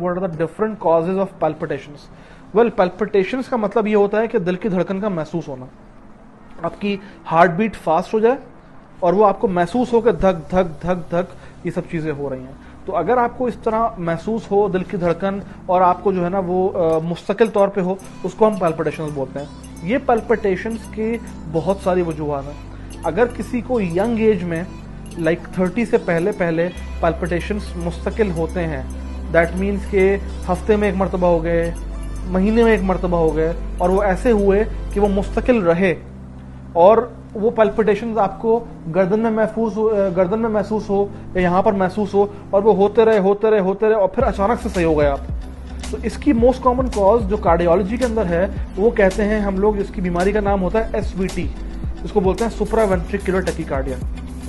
What are the different causes of palpitations. Well, palpitations का मतलब ये होता है कि दिल की धड़कन का महसूस होना, आपकी हार्ट बीट फास्ट हो जाए और वो आपको महसूस हो कि धक धक धक धक ये सब चीज़ें हो रही हैं। तो अगर आपको इस तरह महसूस हो दिल की धड़कन और आपको जो है ना वो मुस्तकिल तौर पे हो, उसको हम पैल्पिटेशंस बोलते हैं। ये पैल्पिटेशंस की बहुत सारी वजूहात हैं। अगर किसी को यंग एज में लाइक 30 से पहले पैल्पिटेशंस मुस्तकिल होते हैं, दैट मीन्स के हफ्ते में एक मरतबा हो गए, महीने में एक मरतबा हो गए, और वो ऐसे हुए कि वो मुस्तकिल रहे और वो पैल्पिटेशंस आपको गर्दन में महसूस हो या यहाँ पर महसूस हो और वो होते रहे और फिर अचानक से सही हो गए आप। तो इसकी मोस्ट कॉमन कॉज जो कार्डियोलॉजी के अंदर है वो कहते हैं हम लोग, इसकी बीमारी का नाम होता है SVT, इसको बोलते हैं सुप्रावेंट्रिकुलर टैकीकार्डिया।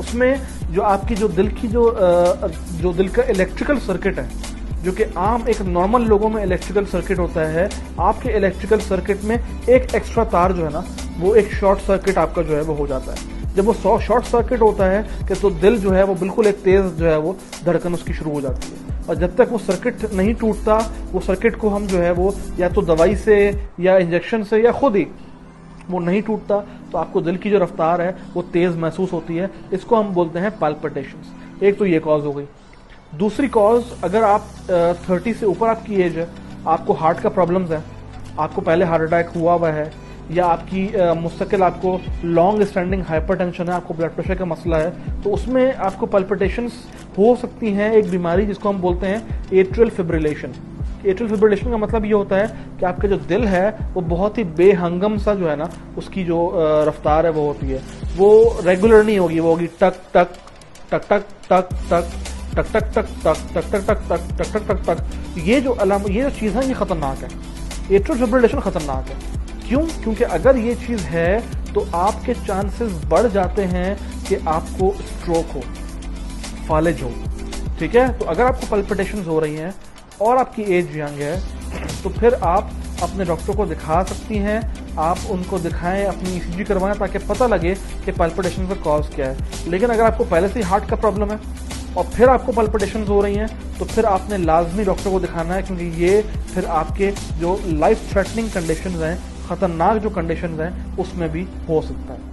उसमें जो आपकी जो दिल की जो दिल का इलेक्ट्रिकल सर्किट है, जो कि आम एक नॉर्मल लोगों में इलेक्ट्रिकल सर्किट होता है, आपके इलेक्ट्रिकल सर्किट में एक एक्स्ट्रा तार जो है ना वो एक शॉर्ट सर्किट आपका जो है वो हो जाता है। जब वो शॉर्ट सर्किट होता है कि तो दिल जो है वो बिल्कुल एक तेज जो है वो धड़कन उसकी शुरू हो जाती है, और जब तक वो सर्किट नहीं टूटता, वो सर्किट को हम जो है वो या तो दवाई से या इंजेक्शन से या खुद ही वो नहीं टूटता, तो आपको दिल की जो रफ्तार है वो तेज महसूस होती है। इसको हम बोलते हैं पैल्पिटेशंस। एक तो ये कॉज हो गई। दूसरी कॉज, अगर आप 30 से ऊपर आपकी एज है, आपको हार्ट का प्रॉब्लम्स है, आपको पहले हार्ट अटैक हुआ है, या आपकी मुस्तकिल आपको लॉन्ग स्टैंडिंग हाइपरटेंशन है, आपको ब्लड प्रेशर का मसला है, तो उसमें आपको पैल्पिटेशंस हो सकती हैं। एक बीमारी जिसको हम बोलते हैं एट्रियल फिब्रिलेशन। एट्रियल फिब्रिलेशन का मतलब ये होता है कि आपका जो दिल है वो बहुत ही बेहंगम सा जो है ना उसकी जो रफ्तार है वो होती है, वो रेगुलर नहीं होगी, वो होगी टक टक टक टक टक टक टक टक टक टक टक टक टक टक टक टक टक टक। ये जो चीज़ है ये खतरनाक है। एट्रियल फिब्रिलेशन खतरनाक है। क्यों? क्योंकि अगर ये चीज़ है तो आपके चांसेस बढ़ जाते हैं कि आपको स्ट्रोक हो, फालिज हो। ठीक है, तो अगर आपको पैल्पिटेशंस हो रही हैं और आपकी एज यंग है तो फिर आप अपने डॉक्टर को दिखा सकती हैं। आप उनको दिखाएं, अपनी ECG करवाएं ताकि पता लगे कि पैल्पिटेशन का कॉज क्या है। लेकिन अगर आपको पहले से ही हार्ट का प्रॉब्लम है और फिर आपको पैल्पिटेशंस हो रही हैं तो फिर आपने लाजमी डॉक्टर को दिखाना है, क्योंकि ये फिर आपके जो लाइफ थ्रेटनिंग कंडीशंस हैं, खतरनाक जो कंडीशंस हैं, उसमें भी हो सकता है।